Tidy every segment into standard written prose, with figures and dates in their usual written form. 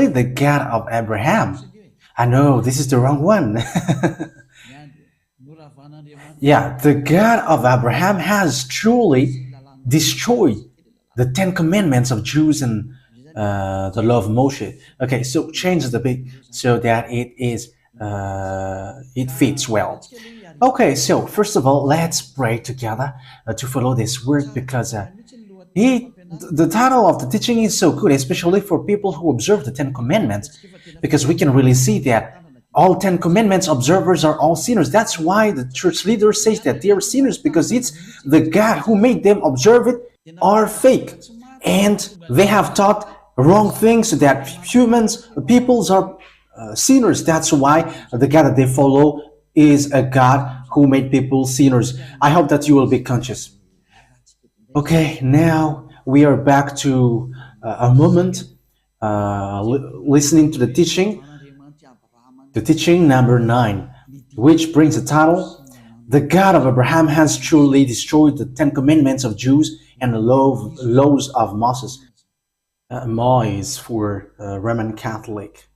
the God of Abraham. I know this is the wrong one. Yeah, the God of Abraham has truly destroyed the Ten Commandments of Jews and the law of Moshe. Okay, so change the bit so that it fits well. Okay, so first of all, let's pray together to follow this word because the title of the teaching is so good, especially for people who observe the Ten Commandments, because we can really see that all 10 Commandments observers are all sinners. That's why the church leader says that they are sinners, because it's the God who made them observe it are fake. And they have taught wrong things, so that peoples are sinners. That's why the God that they follow is a God who made people sinners. I hope that you will be conscious. Okay, now we are back to a moment listening to the teaching number 9, which brings the title, The God of Abraham has truly destroyed the 10 Commandments of Jews and the laws of Moses. Ma is for Roman Catholic.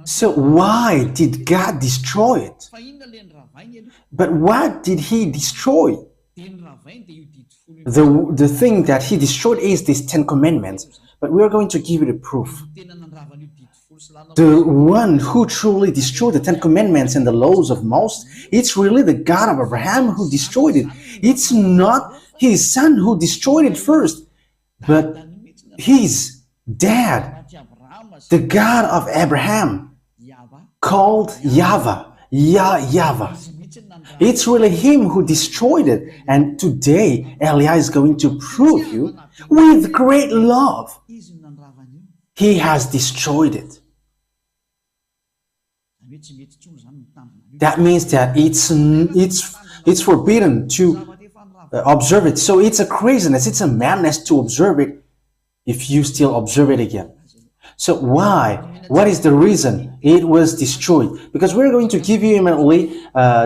So why did God destroy it? But what did he destroy? The thing that he destroyed is these 10 Commandments. But we are going to give you the proof. The one who truly destroyed the Ten Commandments and the laws of Moses, it's really the God of Abraham who destroyed it. It's not his son who destroyed it first, but his dad, the God of Abraham, called YAHVAH, YAHVAH. It's really him who destroyed it. And today, Elia is going to prove you with great love. He has destroyed it. That means that it's forbidden to observe it. So it's a craziness, it's a madness to observe it if you still observe it again. So why? What is the reason it was destroyed? Because we're going to give you immediately,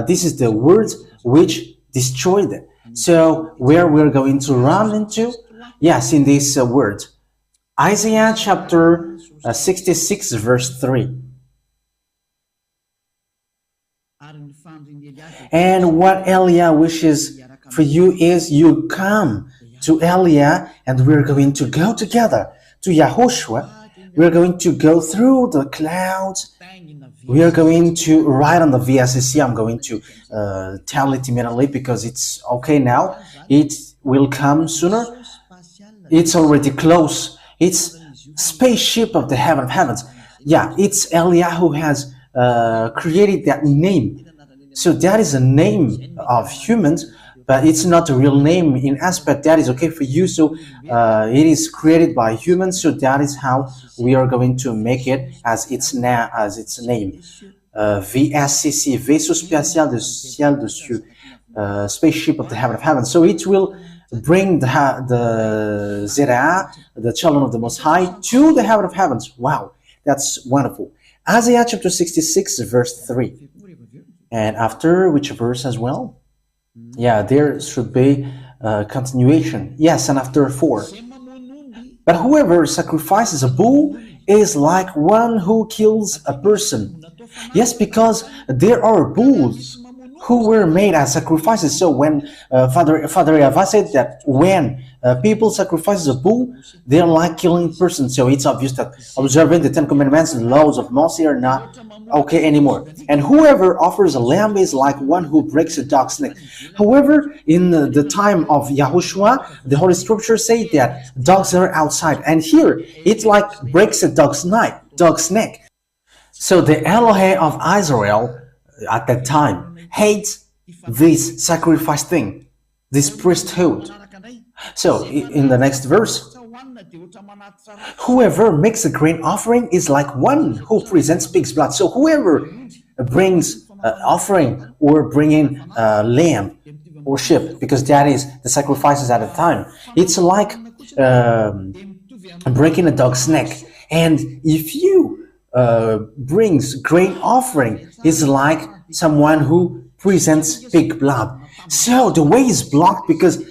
this is the word which destroyed it. So where we're going to run into? Yes, in this word. Isaiah chapter 66 verse 3. And what Elia wishes for you is you come to Elia and we're going to go together to YAHOSHUAH. We're going to go through the clouds. We are going to ride on the VSCC. I'm going to tell it immediately because it's okay now. It will come sooner. It's already close. It's spaceship of the heaven of heavens. Yeah, it's Elia who has created that name. So that is a name of humans, but it's not a real name in aspect. That is okay for you. So it is created by humans. So that is how we are going to make it as its name. VSCC, Vaisseau Spatial de Ciel de Cieux, spaceship of the heaven of heaven. So it will bring the Zerah, the children of the Most High, to the heaven of heavens. Wow, that's wonderful. Isaiah chapter 66, verse 3. And after which verse as well? Yeah, there should be a continuation. Yes, and after 4. But whoever sacrifices a bull is like one who kills a person. Yes, because there are bulls who were made as sacrifices. So when Father YAHVAH said that when people sacrifice a bull, they're like killing persons. So it's obvious that observing the Ten Commandments and laws of Moses are not okay anymore. And whoever offers a lamb is like one who breaks a dog's neck. However, in the time of YAHOSHUAH, the Holy Scriptures say that dogs are outside. And here, it's like breaks a dog's neck. So the Elohe of Israel at that time hates this sacrifice thing, this priesthood. So in the next verse, whoever makes a grain offering is like one who presents pig's blood. So whoever brings offering or bringing lamb or sheep, because that is the sacrifices at the time, it's like breaking a dog's neck. And if you brings grain offering, is like someone who presents pig blood. So the way is blocked because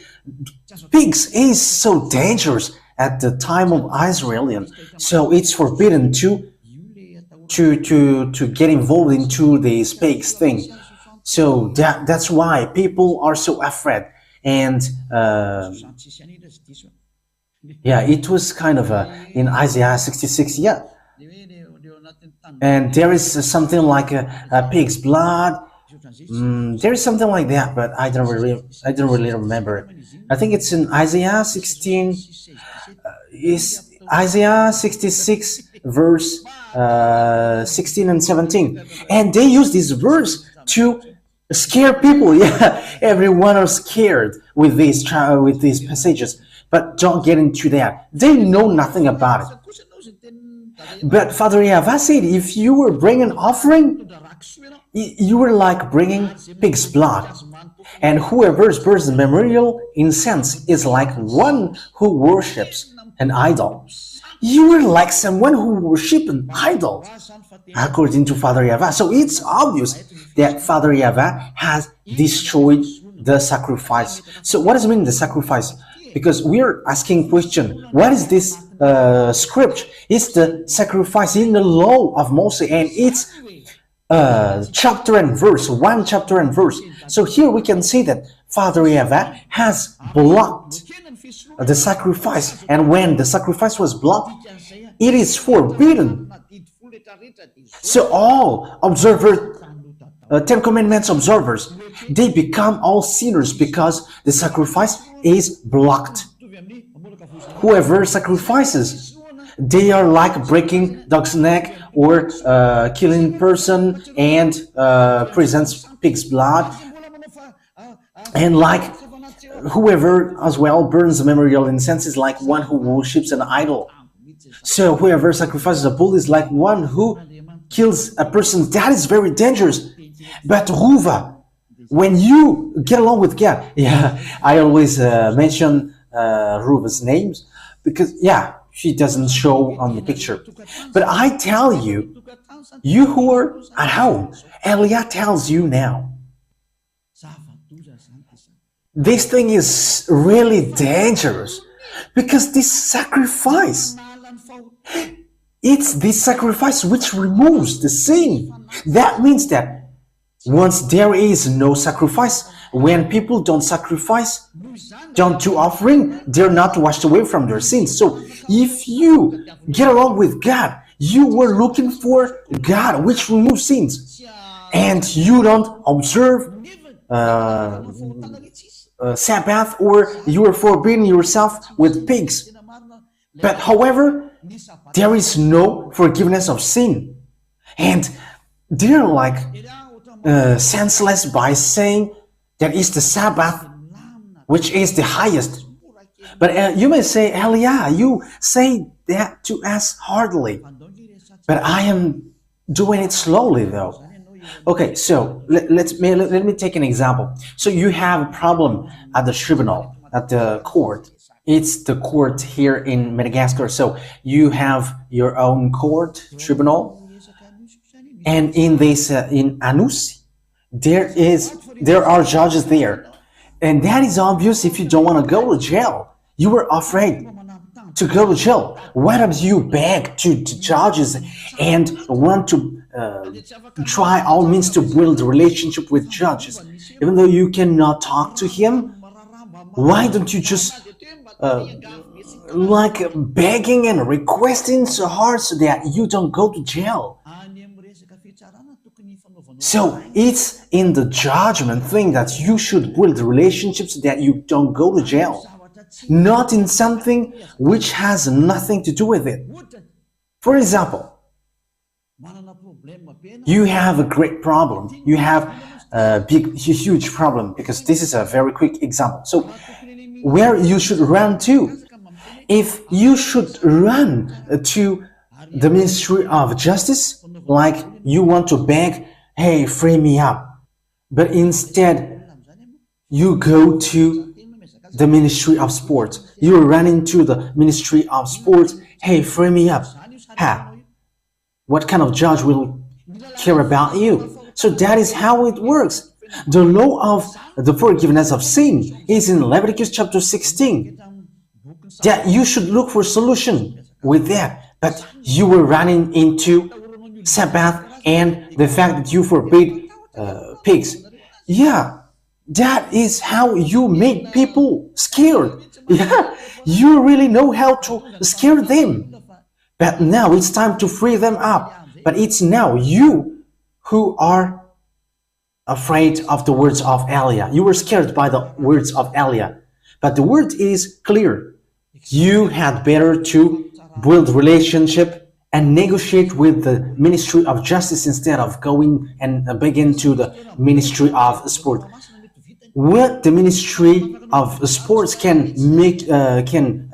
pigs is so dangerous. at the time of Israel. So it's forbidden to get involved into this pigs thing. So that's why people are so afraid. And yeah, it was kind of in Isaiah 66. Yeah, and there is something like a pig's blood. There is something like that, but I don't really remember it. I think it's in Isaiah 16. Is Isaiah 66 verse 16 and 17, and they use this verse to scare people. Yeah, everyone are scared with these passages, but don't get into that. They know nothing about it. But Father YAHVAH said, if you were bringing offering, you were like bringing pig's blood. And whoever burns the memorial incense is like one who worships an idol. You were like someone who worships an idol, according to Father YAHVAH. So it's obvious that Father YAHVAH has destroyed the sacrifice. So what does it mean, the sacrifice? Because we're asking question, what is this script? It's the sacrifice in the law of Moses, and it's chapter and verse, one chapter and verse. So here we can see that Father YAHVAH has blocked the sacrifice, and when the sacrifice was blocked, it is forbidden. So all observers, Ten Commandments observers, they become all sinners because the sacrifice is blocked. Whoever sacrifices, they are like breaking dog's neck or killing person and presents pig's blood, and like whoever as well burns the memorial incense is like one who worships an idol. So whoever sacrifices a bull is like one who kills a person. That is very dangerous. But Ruva, when you get along with God, yeah, I always mention Ruva's names because, yeah, she doesn't show on the picture. But I tell you, you who are at home, Elia tells you now, this thing is really dangerous because this sacrifice, it's this sacrifice which removes the sin. That means that once there is no sacrifice, when people don't sacrifice, don't do offering, they're not washed away from their sins. So if you get along with God, you were looking for God, which removes sins, and you don't observe Sabbath, or you are forbidding yourself with pigs. But however, there is no forgiveness of sin, and they're like senseless by saying that is the Sabbath, which is the highest. But you may say, Elia, you say that to us hardly, but I am doing it slowly though. Okay, so let me take an example. So you have a problem at the tribunal, at the court. It's the court here in Madagascar. So you have your own court, tribunal, and in this in Anus, there are judges there, and that is obvious. If you don't want to go to jail, you were afraid to go to jail. Why don't you beg to judges and want to try all means to build a relationship with judges, even though you cannot talk to him? Why don't you just like begging and requesting so hard so that you don't go to jail? So it's in the judgment thing that you should build relationships so that you don't go to jail, not in something which has nothing to do with it. For example, you have a great problem. You have a huge problem, because this is a very quick example. So where you should run to? If you should run to the Ministry of Justice, like you want to beg, hey, free me up, but instead you go to the Ministry of Sports. You run into the Ministry of Sports, hey, free me up. What kind of judge will care about you? So that is how it works. The law of the forgiveness of sin is in Leviticus chapter 16. that you should look for solution with that, but you were running into Sabbath and the fact that you forbid pigs. Yeah, that is how you make people scared. Yeah, you really know how to scare them. But now it's time to free them up. But it's now you who are afraid of the words of Elia. You were scared by the words of Elia. But the word is clear. You had better to build relationship and negotiate with the ministry of justice instead of going and begin to the ministry of sport. What the ministry of sports can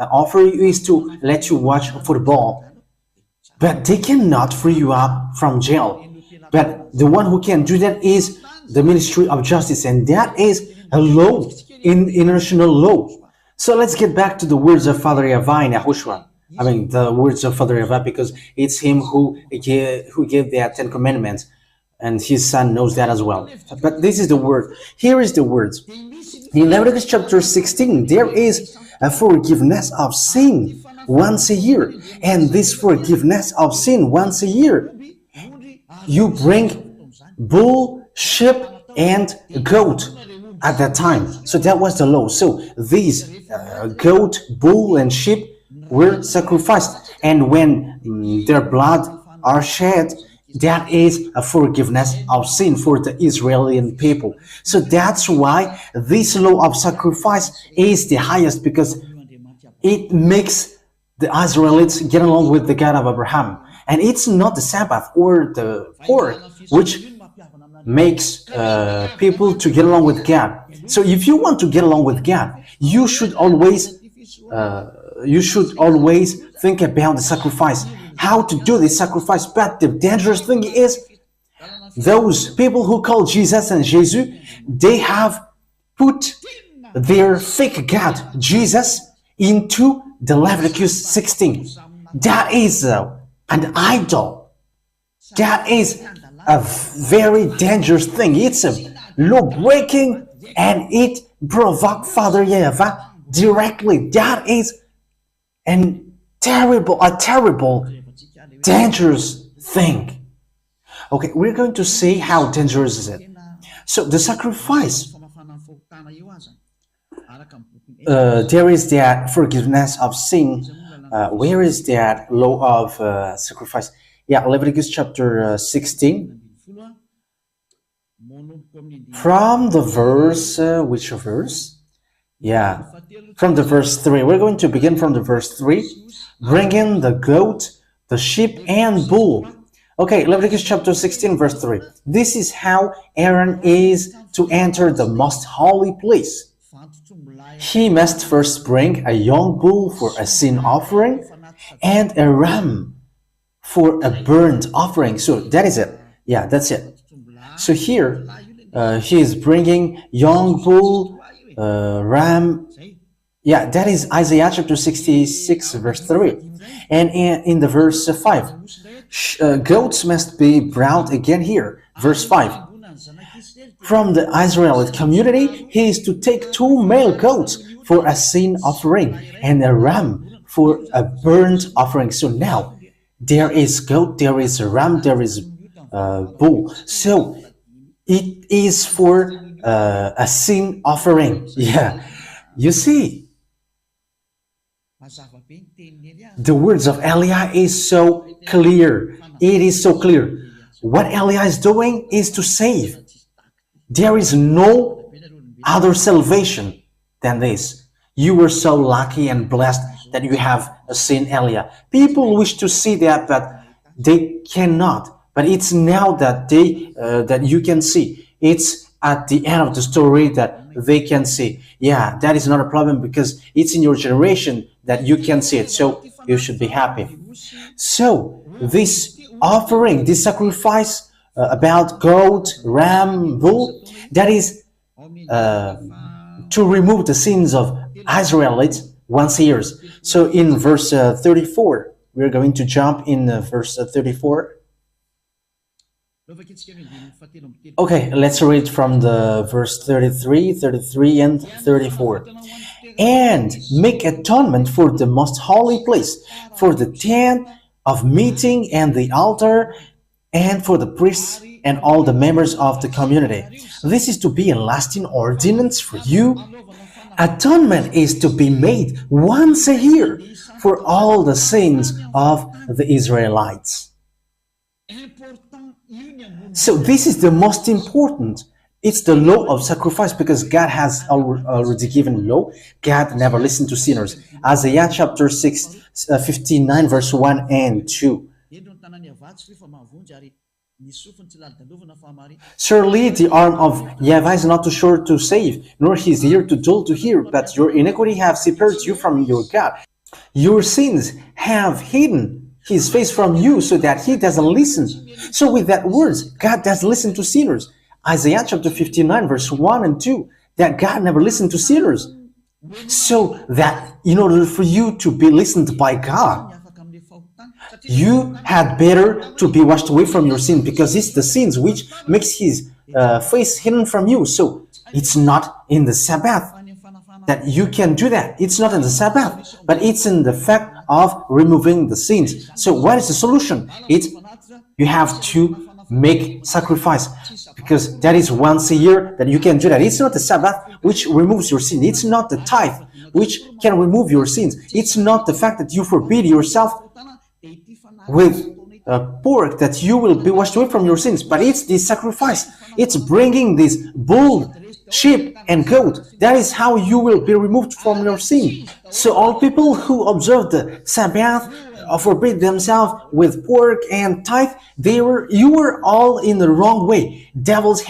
offer you is to let you watch football, but they cannot free you up from jail. But the one who can do that is the ministry of justice, and that is a law, international law. So let's get back to the words of Father YAHVAH in YAHOSHUAH. I mean, the words of Father YAHVAH, because it's him who gave the 10 Commandments, and his son knows that as well. But this is the word. Here is the words. In Leviticus chapter 16, there is a forgiveness of sin once a year. And this forgiveness of sin once a year, you bring bull, sheep, and goat at that time. So that was the law. So these goat, bull, and sheep were sacrificed. And when their blood are shed, that is a forgiveness of sin for the Israeli people. So that's why this law of sacrifice is the highest, because it makes the Israelites get along with the God of Abraham. And it's not the Sabbath or the pork which makes people to get along with God. So if you want to get along with God, you should always think about the sacrifice, how to do this sacrifice. But the dangerous thing is, those people who call Jesus and Jesus, they have put their fake God, Jesus, into the Leviticus 16. That is an idol. That is a very dangerous thing. It's a law breaking, and it provoked Father YAHVAH directly. That is a terrible, dangerous thing. Okay, we're going to see how dangerous is it. So the sacrifice, there is that forgiveness of sin. Where is that law of sacrifice? Yeah, Leviticus chapter 16. From the verse, which verse? Yeah, from the verse 3. We're going to begin from the verse 3. Bring in the goat, the sheep, and bull. Okay, Leviticus chapter 16, verse 3. This is how Aaron is to enter the most holy place. He must first bring a young bull for a sin offering and a ram for a burnt offering. So that is it. Yeah, that's it. So here, he is bringing young bull, ram. Yeah, that is Isaiah chapter 66, verse 3. And in the verse 5, goats must be brought again here. Verse 5. From the Israelite community, he is to take 2 male goats for a sin offering and a ram for a burnt offering. So now, there is goat, there is a ram, there is bull. So it is for a sin offering. Yeah, you see, the words of Elia is so clear. It is so clear. What Elia is doing is to save. There is no other salvation than this. You were so lucky and blessed that you have seen Elia. People wish to see that, but they cannot. But it's now that that you can see. It's at the end of the story that they can see. Yeah, that is not a problem, because it's in your generation that you can see it. So you should be happy. So this offering, this sacrifice about goat, ram, bull, that is to remove the sins of Israelites once a year. So in verse 34, we're going to jump in verse 34. Okay, let's read from the verse 33, and 34. and make atonement for the most holy place, for the tent of meeting and the altar, and for the priests and all the members of the community. This is to be a lasting ordinance for you. Atonement is to be made once a year for all the sins of the Israelites. So this is the most important. It's the law of sacrifice, because God has already given law. God never listened to sinners. Isaiah chapter 59 verse 1 and 2. Surely the arm of YAHVAH is not too short to save, nor his ear too dull to hear, but your iniquity have separated you from your God. Your sins have hidden his face from you so that he doesn't listen. So with that words, God doesn't listen to sinners. Isaiah chapter 59 verse 1 and 2, that God never listened to sinners. So that in order for you to be listened by God, you had better to be washed away from your sin, because it's the sins which makes his face hidden from you. So it's not in the Sabbath that you can do that. It's not in the Sabbath, but it's in the fact of removing the sins. So what is the solution? It's you have to make sacrifice, because that is once a year that you can do that. It's not the Sabbath which removes your sin. It's not the tithe which can remove your sins. It's not the fact that you forbid yourself with pork that you will be washed away from your sins, but it's the sacrifice. It's bringing this bull, sheep and goat. That is how you will be removed from your sin. So all people who observe the Sabbath forbid themselves with pork and tithe, you were all in the wrong way. Devils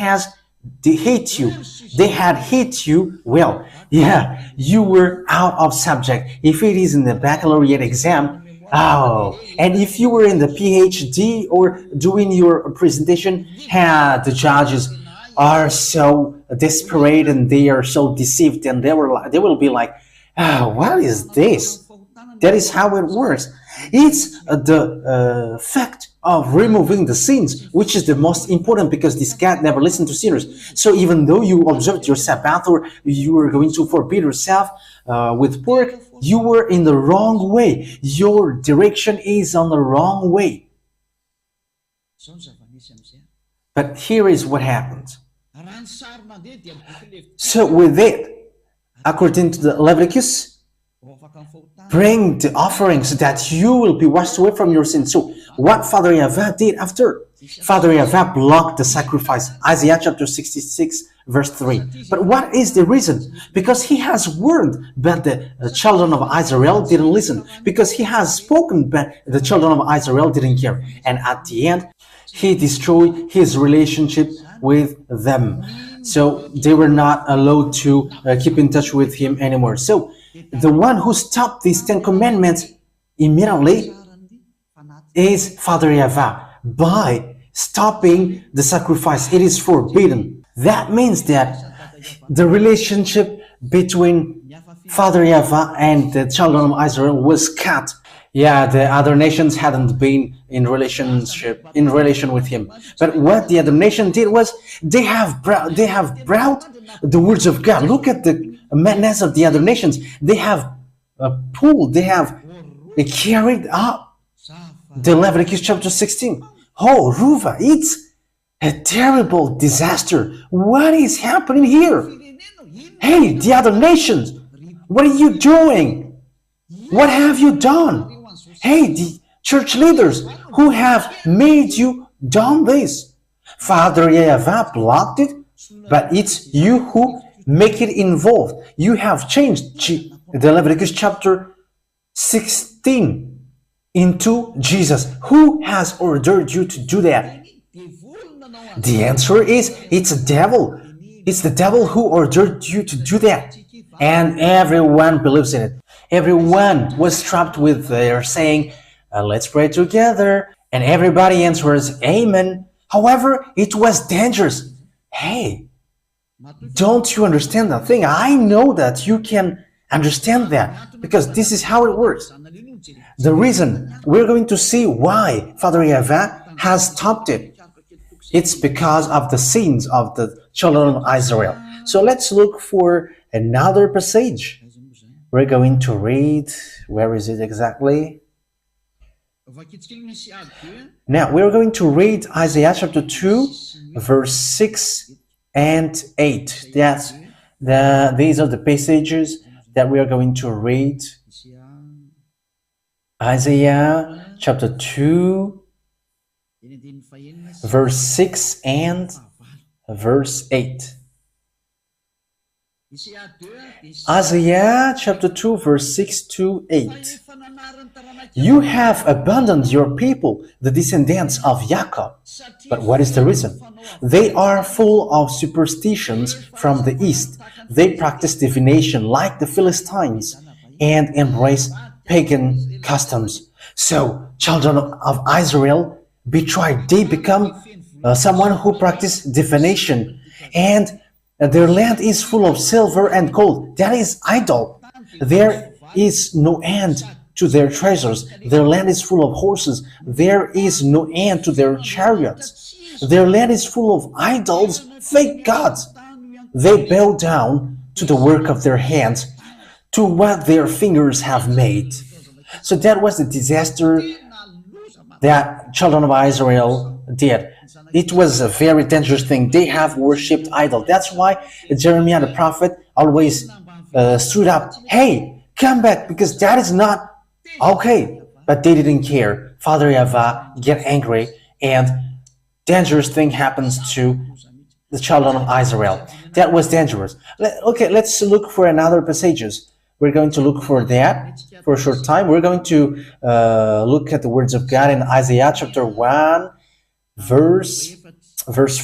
they hate you. They had hate you. Well, yeah, you were out of subject. If it is in the baccalaureate exam, and if you were in the PhD or doing your presentation, the judges are so desperate and they are so deceived, and they will be like, what is this? That is how it works. It's the fact of removing the sins, which is the most important, because this God never listened to sinners. So even though you observed your Sabbath, or you were going to forbid yourself with pork, you were in the wrong way. Your direction is on the wrong way. But here is what happens. So with it, according to the Leviticus, bring the offerings that you will be washed away from your sins. So what Father YAHVAH did after? Father YAHVAH blocked the sacrifice. Isaiah chapter 66 verse 3. But what is the reason? Because he has warned, but the children of Israel didn't listen. Because he has spoken, but the children of Israel didn't care. And at the end, he destroyed his relationship with them. So they were not allowed to keep in touch with him anymore. So the one who stopped these 10 commandments immediately is Father YAHVAH. By stopping the sacrifice, it is forbidden. That means that the relationship between Father YAHVAH and the children of Israel was cut. Yeah, the other nations hadn't been in relation with him. But what the other nation did was they have brought the words of God. Look at the madness of the other nations. They have carried up the Leviticus chapter 16. Oh, Ruva, it's a terrible disaster. What is happening here? Hey, the other nations, what are you doing? What have you done? Hey, the church leaders who have made you done this. Father YAHVAH blocked it, but it's you who make it involved. You have changed the Leviticus chapter 16 into Jesus. Who has ordered you to do that? The answer is it's the devil. It's the devil who ordered you to do that. And everyone believes in it. Everyone was trapped with their saying, let's pray together. And everybody answers, amen. However, it was dangerous. Hey, don't you understand that thing? I know that you can understand that, because this is how it works. The reason we're going to see why Father YAHVAH has stopped it, it's because of the sins of the children of Israel. So let's look for another passage. We're going to read, where is it exactly? Now, we're going to read Isaiah chapter 2, verse 6 and 8. These are the passages that we are going to read. Isaiah chapter 2, verse 6 and verse 8. Isaiah chapter 2, verse 6 to 8. You have abandoned your people, the descendants of Jacob. But what is the reason? They are full of superstitions from the east. They practice divination like the Philistines and embrace pagan customs. So, children of Israel betrayed. They become someone who practice divination, and their land is full of silver and gold. That is idol. There is no end to their treasures. Their land is full of horses. There is no end to their chariots. Their land is full of idols, fake gods. They bow down to the work of their hands, to what their fingers have made. So that was the disaster that children of Israel did. It was a very dangerous thing. They have worshipped idols. That's why Jeremiah the prophet always stood up. Hey, come back, because that is not okay. But they didn't care. Father YAHVAH get angry, and dangerous thing happens to the children of Israel. That was dangerous. Okay, let's look for another passages. We're going to look for that for a short time. We're going to look at the words of God in Isaiah chapter 1, verse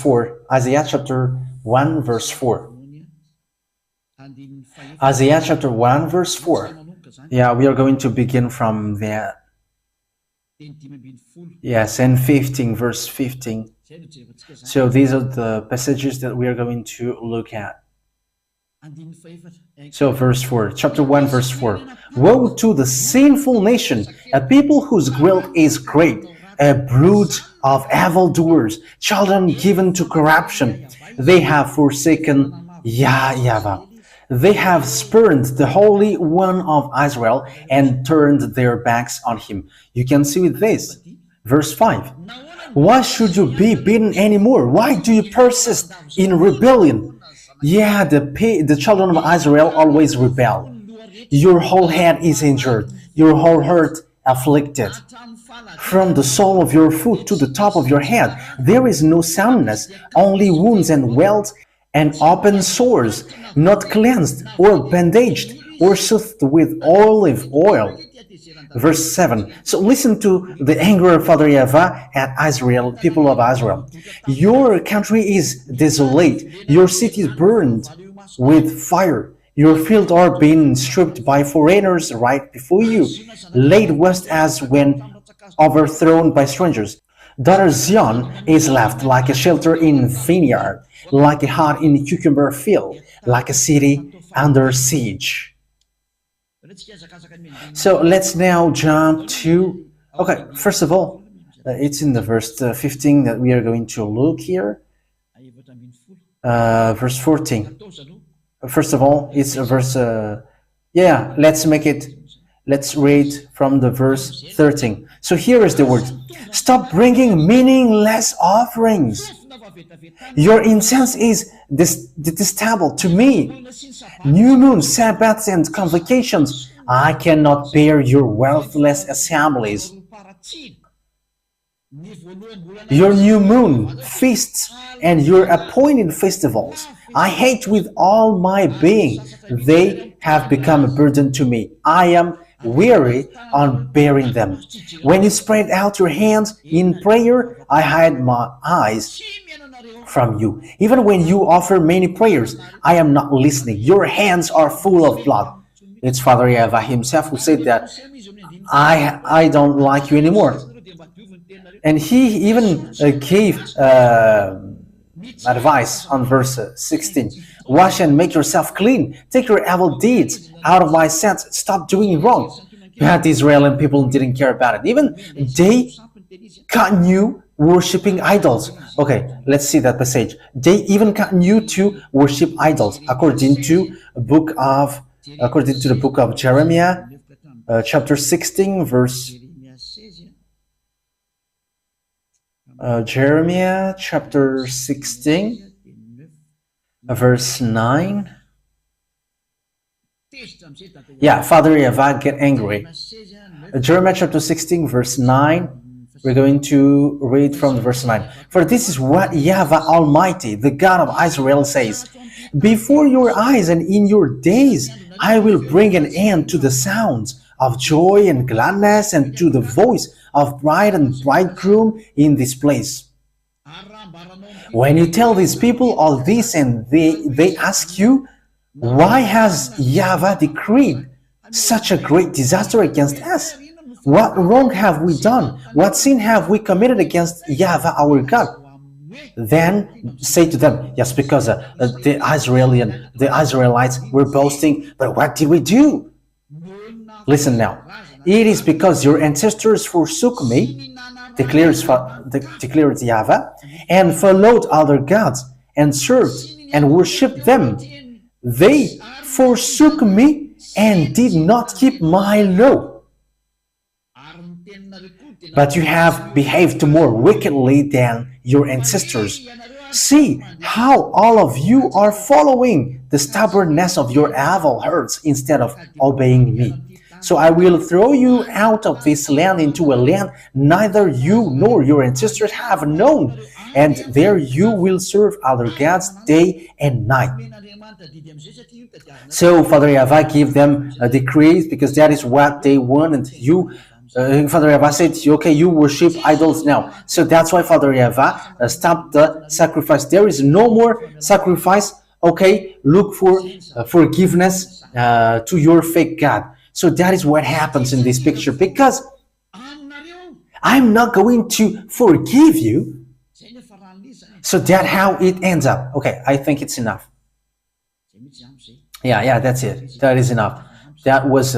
4. Isaiah chapter 1, verse 4. Isaiah chapter 1, verse 4. Yeah, we are going to begin from that. Yes, and 15, verse 15. So these are the passages that we are going to look at. So verse 4, chapter 1, verse 4. Woe to the sinful nation, a people whose guilt is great, a brood of evildoers, children given to corruption. They have forsaken YAHVAH. They have spurned the Holy One of Israel and turned their backs on him. You can see with this. Verse 5. Why should you be beaten anymore? Why do you persist in rebellion? Yeah, the children of Israel always rebel. Your whole head is injured, your whole heart afflicted. From the sole of your foot to the top of your head, there is no soundness, only wounds and welts and open sores, not cleansed or bandaged or soothed with olive oil. Verse 7. So listen to the anger of Father YAHVAH at Israel, people of Israel. Your country is desolate, your city is burned with fire. Your fields are being stripped by foreigners right before you, laid waste as when overthrown by strangers. Daughter Zion is left like a shelter in vineyard, like a hut in a cucumber field, like a city under siege. So let's now jump to, okay, first of all, it's in the verse 15 that we are going to look here. Verse 14. First of all, it's a verse, let's read from the verse 13. So here is the word. Stop bringing meaningless offerings. Your incense is detestable to me. New moons, Sabbaths, and convocations. I cannot bear your worthless assemblies. Your new moon, feasts, and your appointed festivals. I hate with all my being. They have become a burden to me. I am weary on bearing them. When you spread out your hands in prayer, I hide my eyes from you. Even when you offer many prayers, I am not listening. Your hands are full of blood. It's Father YAHVAH himself who said that I don't like you anymore. And he even gave advice on verse 16. Wash and make yourself clean. Take your evil deeds out of my sight. Stop doing wrong. But the Israeli people didn't care about it. Even they continue worshipping idols. Okay, let's see that passage. They even continue to worship idols, according to the book of according to the book of Jeremiah, chapter 16, verse Jeremiah chapter 16, verse 9. Yeah, Father YAHVAH get angry. Jeremiah chapter 16, verse 9. We're going to read from verse 9. For this is what YAHVAH Almighty, the God of Israel, says. Before your eyes and in your days, I will bring an end to the sounds of joy and gladness and to the voice of bride and bridegroom in this place. When you tell these people all this and they ask you, why has YAHVAH decreed such a great disaster against us? What wrong have we done? What sin have we committed against YAHVAH our God? Then say to them, yes, because the Israelites were boasting, but what did we do? Listen now. It is because your ancestors forsook me, declares YAHVAH, and followed other gods, and served and worshipped them. They forsook me and did not keep my law. But you have behaved more wickedly than your ancestors. See how all of you are following the stubbornness of your evil hearts instead of obeying me. So I will throw you out of this land into a land neither you nor your ancestors have known, and there you will serve other gods day and night. So Father YAHVAH gave them a decree because that is what they wanted. Father YAHVAH said, okay, you worship idols now. So that's why Father YAHVAH stopped the sacrifice. There is no more sacrifice. Okay, look for forgiveness to your fake God. So that is what happens in this picture, because I'm not going to forgive you. So that's how it ends up. Okay, I think it's enough. Yeah, that's it. That is enough. That was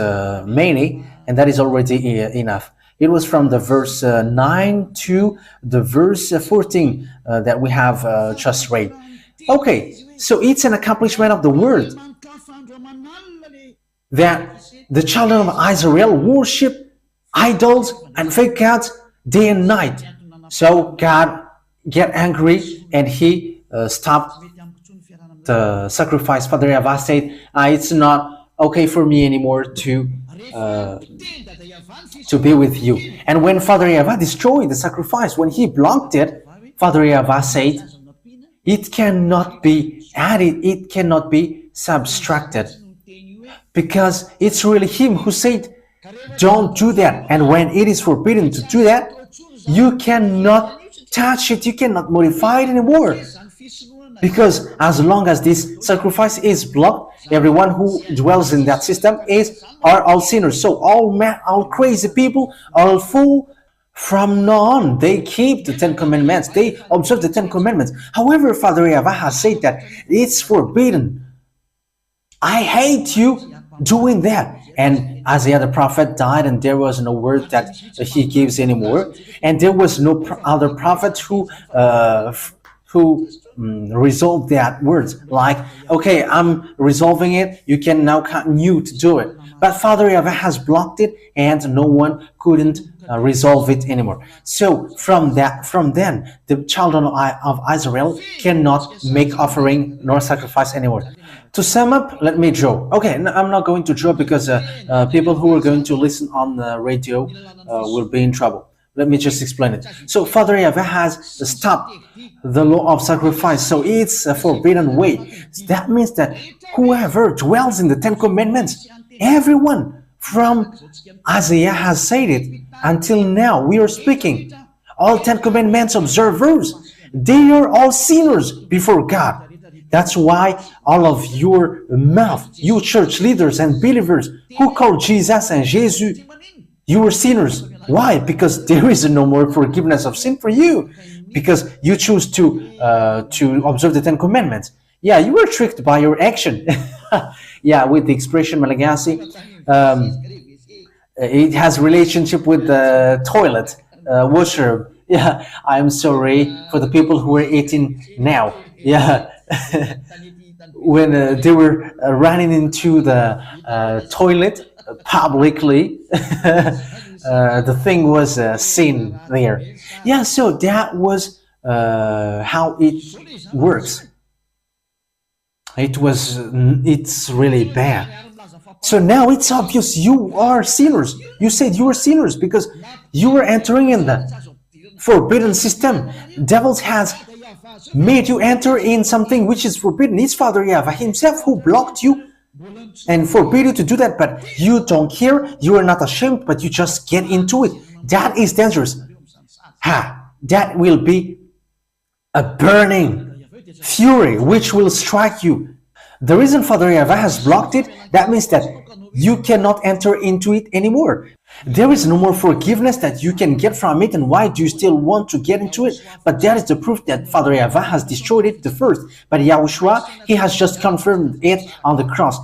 many, and that is already enough. It was from the verse 9 to the verse 14 that we have just read. Okay, so it's an accomplishment of the word that the children of Israel worship idols and fake gods day and night. So God get angry and he stopped the sacrifice. Father YAHVAH said, it's not okay for me anymore to be with you. And when Father YAHVAH destroyed the sacrifice, when he blocked it, Father YAHVAH said, it cannot be added, it cannot be subtracted. Because it's really him who said, don't do that. And when it is forbidden to do that, you cannot touch it, you cannot modify it anymore. Because as long as this sacrifice is blocked, everyone who dwells in that system are all sinners. So all crazy people, all fool, from now on, they keep the 10 Commandments. They observe the 10 Commandments. However, Father YAHVAH has said that it's forbidden. I hate you doing that. And Isaiah the prophet died, and there was no word that he gives anymore. And there was no other prophet who resolved that words. Like, okay, I'm resolving it. You can now continue to do it. But Father YAHVAH has blocked it, and no one couldn't resolve it anymore. So from then, the children of Israel cannot make offering nor sacrifice anymore. To sum up, let me draw. Okay, I'm not going to draw because people who are going to listen on the radio will be in trouble. Let me just explain it. So Father YAHVAH has stopped the law of sacrifice. So it's a forbidden way. That means that whoever dwells in the 10 Commandments, everyone from Isaiah has said it until now. We are speaking. All 10 Commandments observers, they are all sinners before God. That's why all of your mouth, you church leaders and believers who call Jesus and Jesus, you are sinners. Why? Because there is no more forgiveness of sin for you. Because you choose to observe the 10 Commandments. Yeah, you were tricked by your action. Yeah, with the expression Malagasy, it has relationship with the toilet washer. Yeah, I'm sorry for the people who are eating now. Yeah. when they were running into the toilet publicly. The thing was seen there. Yeah, so that was how it works. It's really bad. So now it's obvious you are sinners. You said you were sinners because you were entering in the forbidden system. Devil has made you enter in something which is forbidden. It's Father YAHVAH himself who blocked you and forbid you to do that, but you don't care, you are not ashamed, but you just get into it. That is dangerous. That will be a burning fury which will strike you. The reason Father YAHVAH has blocked it, that means that you cannot enter into it anymore. There is no more forgiveness that you can get from it, and why do you still want to get into it? But that is the proof that Father YAHVAH has destroyed it the first. But YAHOSHUAH, he has just confirmed it on the cross.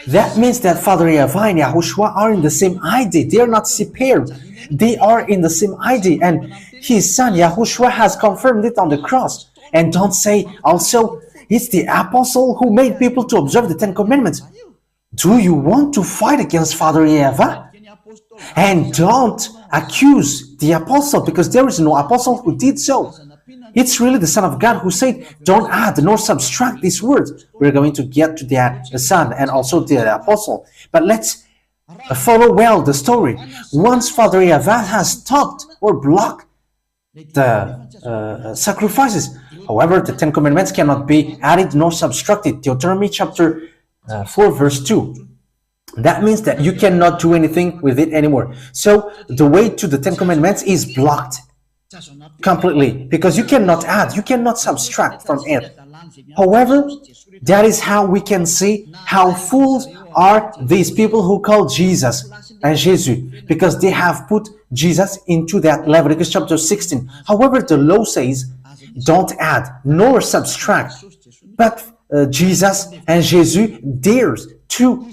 That means that Father YAHVAH and YAHOSHUAH are in the same ID. They are not separated. They are in the same ID. And his son YAHOSHUAH has confirmed it on the cross. And don't say also, it's the apostle who made people to observe the 10 Commandments. Do you want to fight against Father YAHVAH? And don't accuse the apostle, because there is no apostle who did so. It's really the Son of God who said, don't add nor subtract these words. We're going to get to that, the Son and also the apostle. But let's follow well the story. Once Father YAHVAH has stopped or blocked the sacrifices, however, the 10 Commandments cannot be added nor subtracted. Deuteronomy chapter 4 verse 2. That means that you cannot do anything with it anymore. So the way to the 10 Commandments is blocked completely, because you cannot add, you cannot subtract from it. However, that is how we can see how fools are these people who call Jesus and Jesus, because they have put Jesus into that Leviticus chapter 16. However, the law says don't add nor subtract, but Jesus and Jesus dares to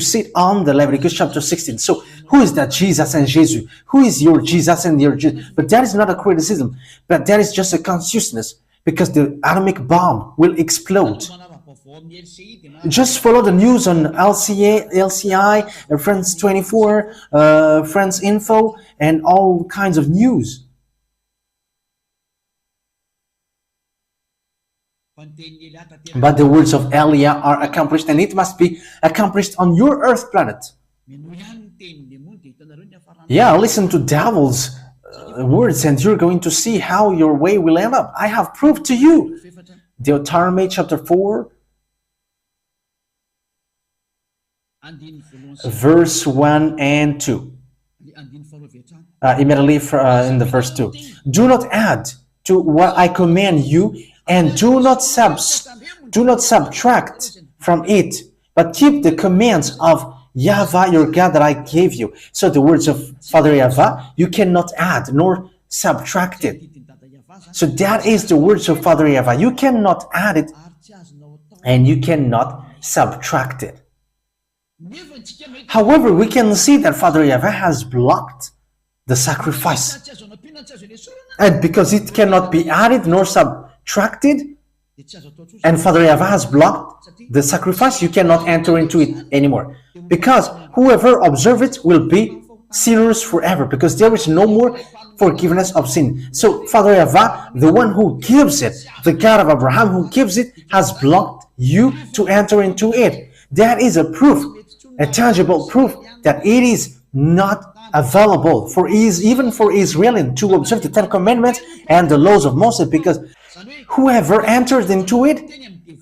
sit on the Leviticus chapter 16. So who is that Jesus and Jesus? Who is your Jesus and your Jesus? But that is not a criticism, but that is just a consciousness, because the atomic bomb will explode. Just follow the news on LCI, France 24, France Info, and all kinds of news. But the words of Elia are accomplished, and it must be accomplished on your earth planet. Yeah, listen to devil's words, and you're going to see how your way will end up. I have proved to you. Deuteronomy chapter 4, verse 1 and 2. Immediately in the verse 2. Do not add to what I command you, and do not subtract from it, but keep the commands of YAHVAH your God that I gave you. So the words of Father YAHVAH, you cannot add nor subtract it. So that is the words of Father YAHVAH. You cannot add it and you cannot subtract it. However, we can see that Father YAHVAH has blocked the sacrifice. And because it cannot be added nor subtracted, and Father YAHVAH has blocked the sacrifice, you cannot enter into it anymore. Because whoever observes it will be sinners forever, because there is no more forgiveness of sin. So Father YAHVAH, the one who gives it, the God of Abraham who gives it, has blocked you to enter into it. That is a proof, a tangible proof that it is not available for even for Israelis to observe the 10 Commandments and the laws of Moses, because whoever enters into it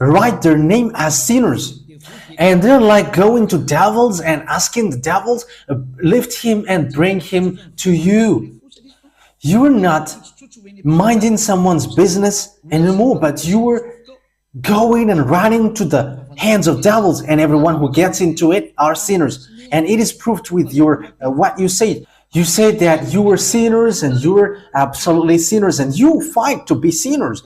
write their name as sinners. And they're like going to devils and asking the devils, lift him and bring him to you. You're not minding someone's business anymore, but you were going and running to the hands of devils, and everyone who gets into it are sinners. And it is proved with your what you say. You say that you were sinners and you were absolutely sinners, and you fight to be sinners.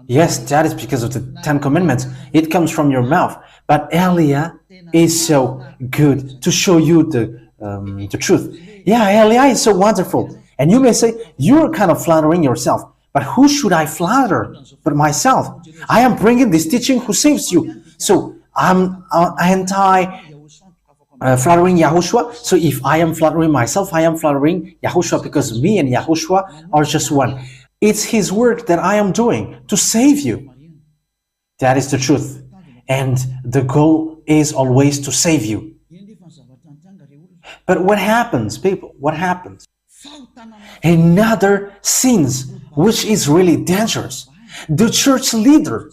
Yes, that is because of the 10 Commandments. It comes from your mouth. But Elia is so good to show you the truth. Yeah, Elia is so wonderful. And you may say, you're kind of flattering yourself. But who should I flatter but myself? I am bringing this teaching who saves you. So I'm anti-flattering Yahushua. So if I am flattering myself, I am flattering Yahushua, because me and Yahushua are just one. It's his work that I am doing to save you. That is the truth. And the goal is always to save you. But what happens, people? What happens? Another sins, which is really dangerous. The church leader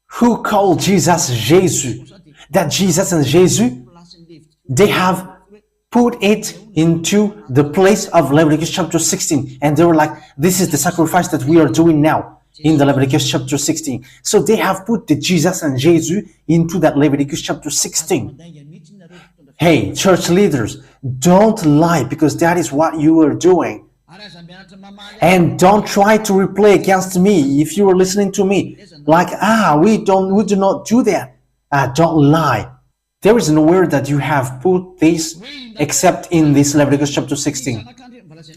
who called Jesus Jesus, that Jesus and Jesus, they have put it into the place of Leviticus chapter 16. And they were like, this is the sacrifice that we are doing now in the Leviticus chapter 16. So they have put the Jesus and Jesus into that Leviticus chapter 16. Hey, church leaders, don't lie, because that is what you are doing. And don't try to replay against me if you are listening to me. Like, we do not do that. Don't lie. There is nowhere that you have put this except in this Leviticus chapter 16.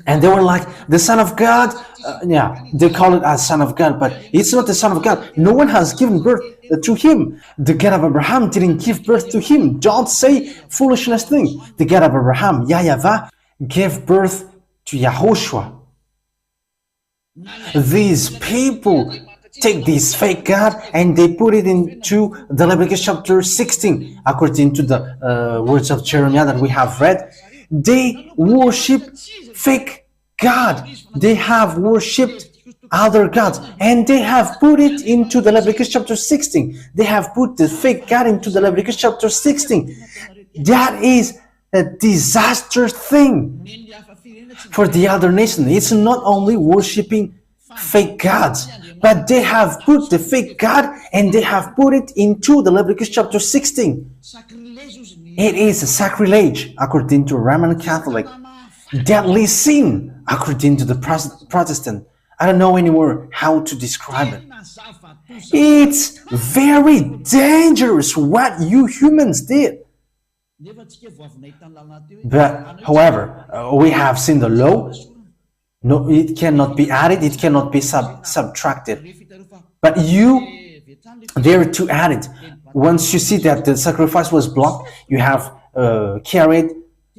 And they were like, the Son of God, they call it as Son of God, but it's not the Son of God. No one has given birth to him. The God of Abraham didn't give birth to him. Don't say foolishness thing. The God of Abraham, YAHVAH, gave birth to YAHOSHUAH. These people take this fake God and they put it into the Leviticus chapter 16, according to the words of Jeremiah that we have read. They worship fake God. They have worshipped other gods, and they have put it into the Leviticus chapter 16. They have put the fake God into the Leviticus chapter 16. That is a disaster thing for the other nation. It's not only worshipping fake gods, but they have put the fake God and they have put it into the Leviticus chapter 16. It is a sacrilege according to Roman Catholic. Deadly sin according to the Protestant. I don't know anymore how to describe it. It's very dangerous what you humans did. But however, we have seen the law. No, it cannot be added, it cannot be subtracted. But you dare to add it. Once you see that the sacrifice was blocked, you have carried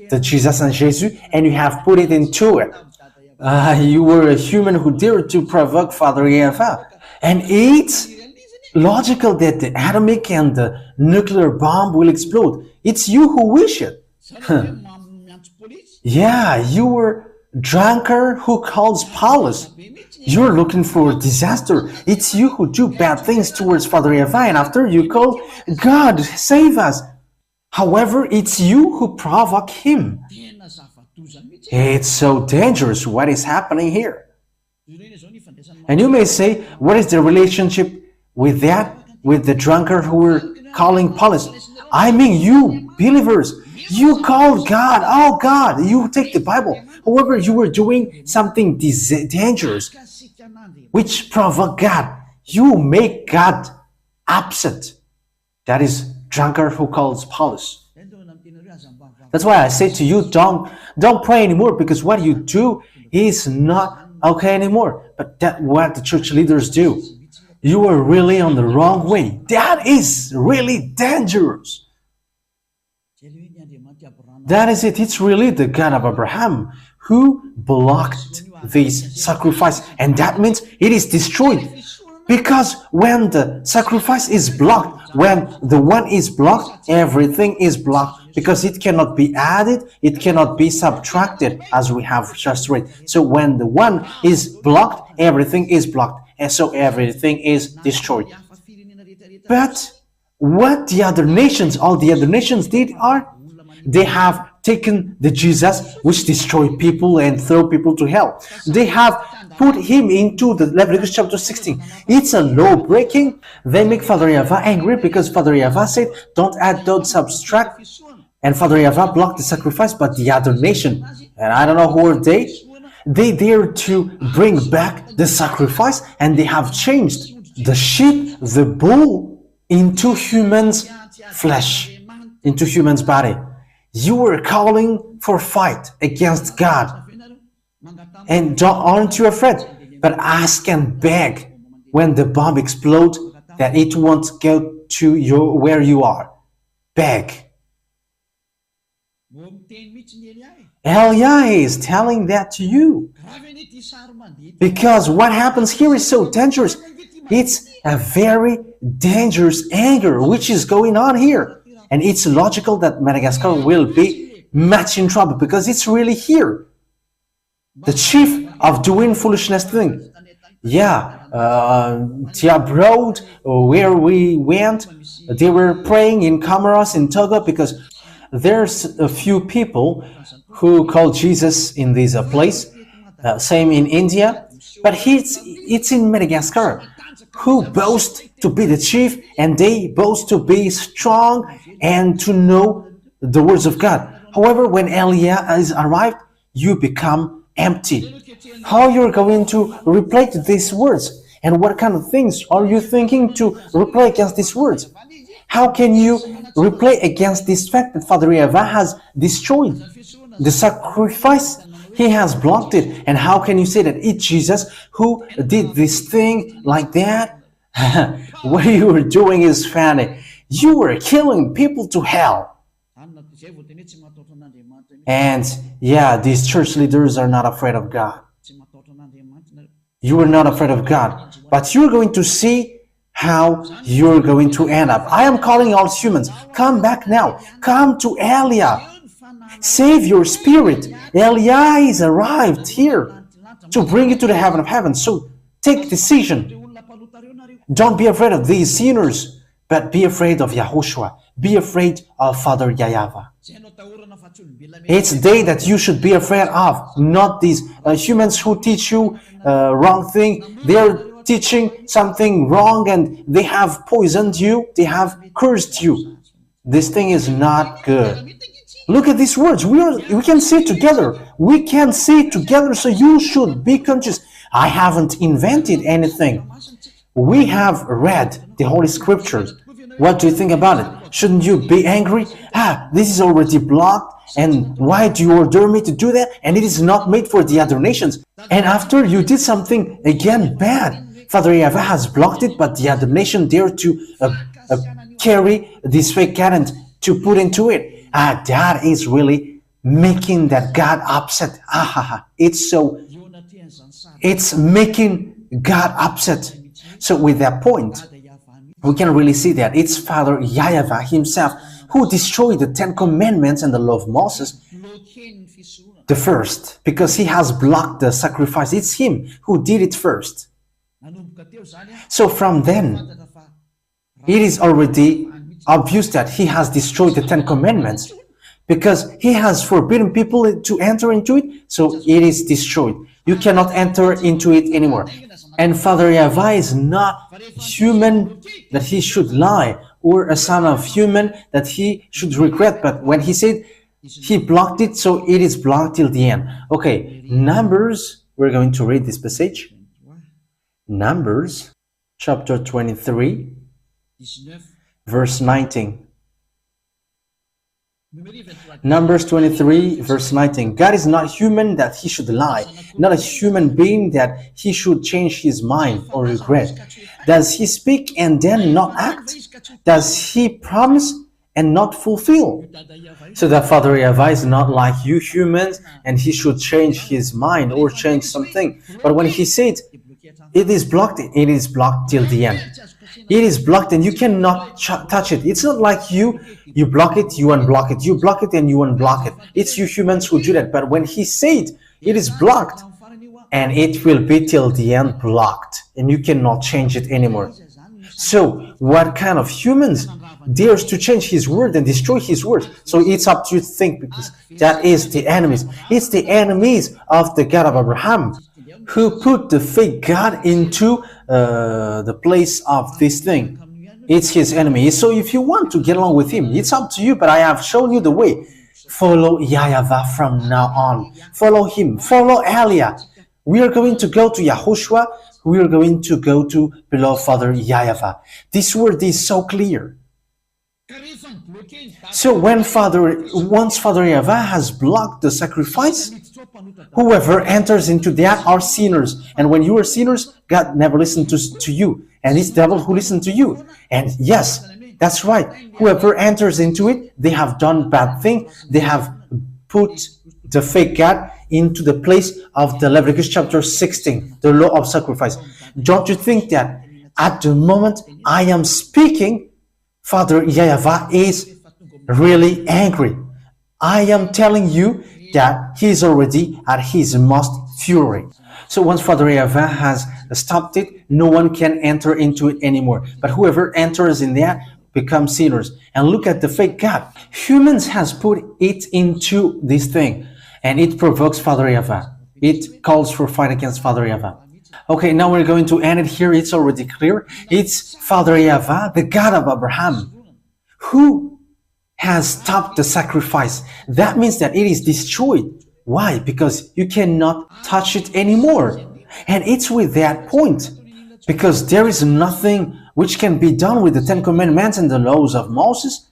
the Jesus and Jesus and you have put it into it. You were a human who dared to provoke Father YAHVAH. And it's logical that the atomic and the nuclear bomb will explode. It's you who wish it. Yeah, you were drunkard who calls Paulus. You're looking for disaster. It's you who do bad things towards Father YAHVAH, and after you call, God, save us. However, it's you who provoke him. It's so dangerous what is happening here. And you may say, what is the relationship with that, with the drunkard who were calling Paulus? I mean, you believers, you call God, oh God, you take the Bible. However, you were doing something dangerous, which provoke God. You make God upset. That is drunkard who calls Paulus. That's why I say to you, don't pray anymore, because what you do is not okay anymore. But that's what the church leaders do. You are really on the wrong way. That is really dangerous. That is it. It's really the God of Abraham who blocked this sacrifice. And that means it is destroyed. Because when the sacrifice is blocked, when the one is blocked, everything is blocked. Because it cannot be added, it cannot be subtracted, as we have just read. So when the one is blocked, everything is blocked. And so everything is destroyed. But what the other nations, all the other nations did are, they have taken the Jesus which destroyed people and throw people to hell. They have put him into the Leviticus chapter 16. It's a law breaking. They make Father YAHVAH angry because Father YAHVAH said, don't add, don't subtract. And Father YAHVAH blocked the sacrifice, but the other nation, and I don't know who are they dare to bring back the sacrifice, and they have changed the sheep, the bull, into human's flesh, into human's body. You were calling for fight against God. And aren't you afraid? But ask and beg. when the bomb explodes, that it won't go to where you are. Beg. Elia is telling that to you. Because what happens here is so dangerous. It's a very dangerous anger which is going on here. And it's logical that Madagascar will be much in trouble because it's really here. The chief of doing foolishness thing. Yeah, the abroad where we went, they were praying in Comoros, in Togo, because there's a few people who call Jesus in this place. Same in India, but it's in Madagascar, who boast to be the chief, and they boast to be strong and to know the words of God. However, when Elia is arrived, you become empty. How you're going to reply to these words? And what kind of things are you thinking to reply against these words? How can you reply against this fact that Father YAHVAH has destroyed the sacrifice? He has blocked it. And how can you say that it's Jesus who did this thing like that? What you were doing is funny. You were killing people to hell. And yeah, these church leaders are not afraid of God. You are not afraid of God. But you're going to see how you're going to end up. I am calling all humans. Come back now. Come to Elia. Save your spirit. Elia is arrived here to bring you to the heaven of heaven. So take decision. Don't be afraid of these sinners, but be afraid of YAHOSHUAH. Be afraid of Father YAHVAH. It's they that you should be afraid of, not these humans who teach you wrong thing. They're teaching something wrong and they have poisoned you. They have cursed you. This thing is not good. Look at these words. We can see it together. We can see it together, so you should be conscious. I haven't invented anything. We have read the Holy Scriptures. What do you think about it? Shouldn't you be angry? This is already blocked, and why do you order me to do that? And it is not made for the other nations. And after you did something again bad, Father YAHVAH has blocked it, but the other nation dare to carry this fake current to put into it. That is really making that God upset. It's making God upset. So with that point, we can really see that it's Father YAHVAH himself who destroyed the 10 Commandments and the law of Moses, the first, because he has blocked the sacrifice. It's him who did it first. So from then, it is already obvious that he has destroyed the 10 Commandments, because he has forbidden people to enter into it, so it is destroyed. You cannot enter into it anymore. And Father YAHVAH is not human that he should lie, or a son of human that he should regret. But when he said he blocked it, so it is blocked till the end. Okay, Numbers, we're going to read this passage. Numbers chapter 23, verse 19. Numbers 23, verse 19. God is not human that he should lie, not a human being that he should change his mind or regret. Does he speak and then not act? Does he promise and not fulfill? So that Father YAHVAH is not like you humans and he should change his mind or change something. But when he said it is blocked till the end. It is blocked and you cannot touch it. It's not like you block it, you unblock it. You block it and you unblock it. It's you humans who do that. But when he said it is blocked, and it will be till the end blocked, and you cannot change it anymore. So what kind of humans dares to change his word and destroy his word? So it's up to you to think, because that is the enemies. It's the enemies of the God of Abraham who put the fake God into the place of this thing. It's his enemy. So if you want to get along with him, it's up to you, but I have shown you the way. Follow YAHVAH from now on. Follow him. Follow Elia. We are going to go to YAHOSHUAH. We are going to go to beloved Father YAHVAH. This word is so clear. So once Father YAHVAH has blocked the sacrifice, Whoever enters into that are sinners. And when you are sinners, God never listened to you. And it's devil who listened to you. And yes, that's right. Whoever enters into it, they have done bad thing. They have put the fake God into the place of the Leviticus chapter 16, the law of sacrifice. Don't you think that at the moment I am speaking, Father YAHVAH is really angry? I am telling you that he is already at his most fury. So once Father YAHVAH has stopped it, no one can enter into it anymore. But whoever enters in there becomes sinners. And look at the fake God. Humans has put it into this thing, and it provokes Father YAHVAH. It calls for fight against Father YAHVAH. Okay, now we're going to end it here. It's already clear. It's Father YAHVAH, the God of Abraham, who has stopped the sacrifice. That means that it is destroyed. Why? Because you cannot touch it anymore. And it's with that point, because there is nothing which can be done with the Ten Commandments and the laws of Moses.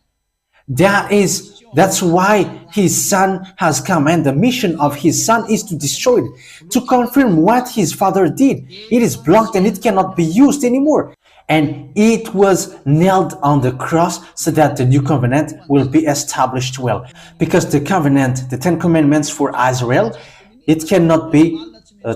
That's why his son has come, and the mission of his son is to destroy it, to confirm what his father did. It is blocked and it cannot be used anymore. And it was nailed on the cross so that the new covenant will be established well. Because the covenant, the Ten Commandments for Israel, it cannot be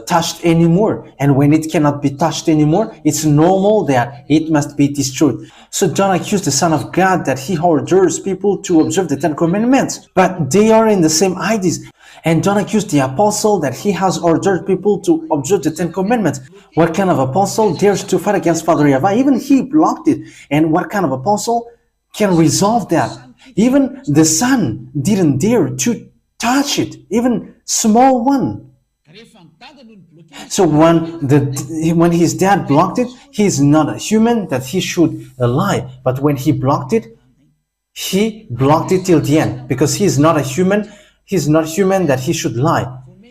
touched anymore. And when it cannot be touched anymore, it's normal that it must be destroyed. So don't accuse the Son of God that he orders people to observe the Ten Commandments, but they are in the same ideas. And don't accuse the apostle that he has ordered people to observe the Ten Commandments. What kind of apostle dares to fight against Father YAHVAH? Even he blocked it. And what kind of apostle can resolve that? Even the son didn't dare to touch it, even small one. So when his dad blocked it, he's not a human that he should lie. But when he blocked it till the end, because he's not a human. He's not human that he should lie.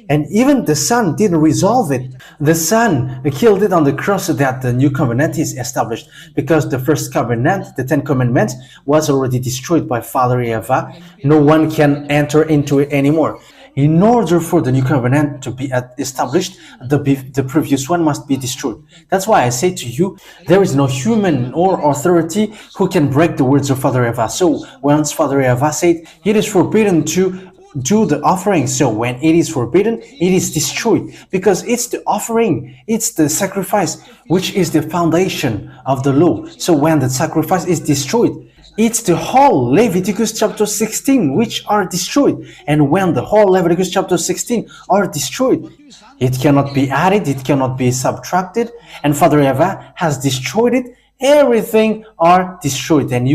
And even the son didn't resolve it. The son killed it on the cross so that the new covenant is established. Because the first covenant, the Ten Commandments, was already destroyed by Father YAHVAH. No one can enter into it anymore. In order for the new covenant to be established, the previous one must be destroyed. That's why I say to you, there is no human or authority who can break the words of Father YAHVAH. So once Father YAHVAH said, it is forbidden to do the offering. So when it is forbidden, it is destroyed, because it's the offering, it's the sacrifice, which is the foundation of the law. So when the sacrifice is destroyed, it's the whole Leviticus chapter 16 which are destroyed. And when the whole Leviticus chapter 16 are destroyed, it cannot be added, it cannot be subtracted, and Father YAHVAH has destroyed it. Everything are destroyed, and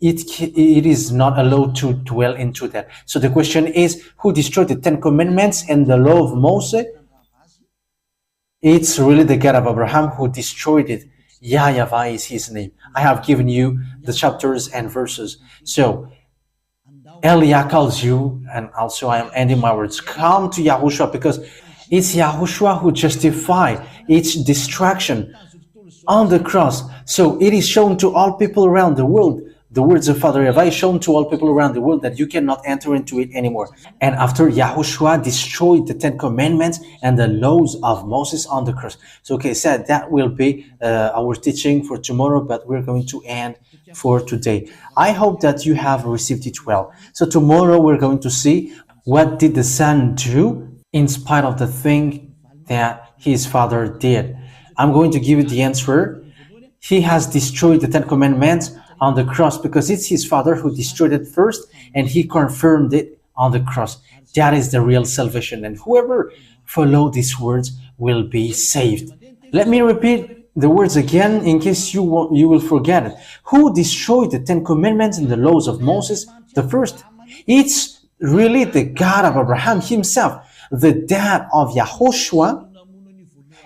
it is not allowed to dwell into that. So the question is, who destroyed the Ten Commandments and the law of Moses? It's really the God of Abraham who destroyed it. YAHVAH is his name. I have given you the chapters and verses. So Elia calls you, and also I am ending my words, come to YAHOSHUAH, because it's YAHOSHUAH who justified its destruction on the cross. So it is shown to all people around the world. The words of Father YAHVAH is shown to all people around the world that you cannot enter into it anymore. And after YAHOSHUAH destroyed the Ten Commandments and the laws of Moses on the cross. So okay, said that will be our teaching for tomorrow, but we're going to end for today. I hope that you have received it well. So tomorrow we're going to see what did the son do in spite of the thing that his father did. I'm going to give you the answer. He has destroyed the Ten Commandments on the cross because it's his father who destroyed it first, and he confirmed it on the cross. That is the real salvation, and whoever follow these words will be saved. Let me repeat the words again in case you will forget it. Who destroyed the Ten Commandments and the laws of Moses? The first. It's really the God of Abraham himself, the dad of YAHOSHUAH.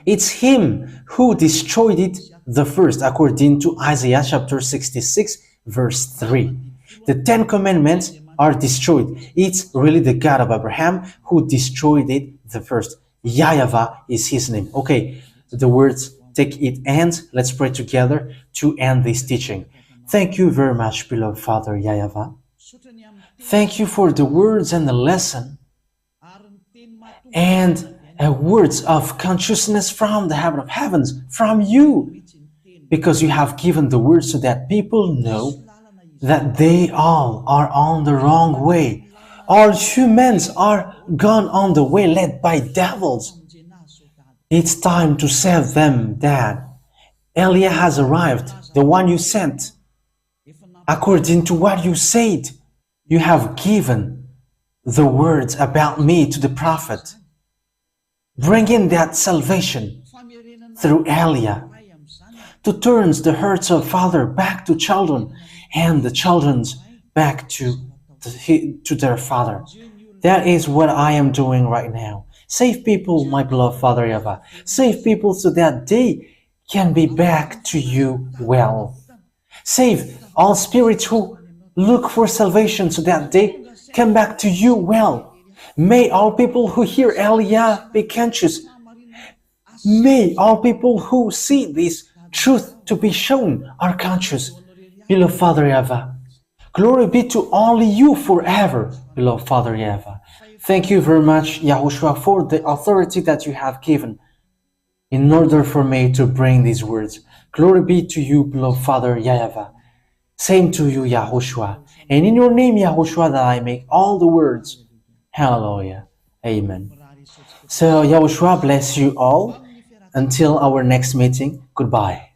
It's him who destroyed it the first, according to Isaiah chapter 66, verse 3. The Ten Commandments are destroyed. It's really the God of Abraham who destroyed it the first. YAHVAH is his name. Okay, the words take it and let's pray together to end this teaching. Thank you very much, beloved Father YAHVAH. Thank you for the words and the lesson. and words of consciousness from the heaven of heavens, from you, because you have given the words so that people know that they all are on the wrong way. All humans are gone on the way led by devils. It's time to save them, Dad. Elia has arrived, the one you sent. According to what you said, you have given the words about me to the prophet. Bring in that salvation through Elia, to turn the hearts of father back to children and the children's back to their father. That is what I am doing right now. Save people, my beloved Father YAHVAH. Save people so that they can be back to you well. Save all spirits who look for salvation so that they come back to you well. May all people who hear Elia be conscious. May all people who see this truth to be shown are conscious. Beloved Father YAHVAH, glory be to only you forever, beloved Father YAHVAH. Thank you very much, Yahushua, for the authority that you have given in order for me to bring these words. Glory be to you, beloved Father YAHVAH. Same to you, Yahushua. And in your name, Yahushua, that I make all the words. Hallelujah. Amen. So, Yahushua bless you all. Until our next meeting, goodbye.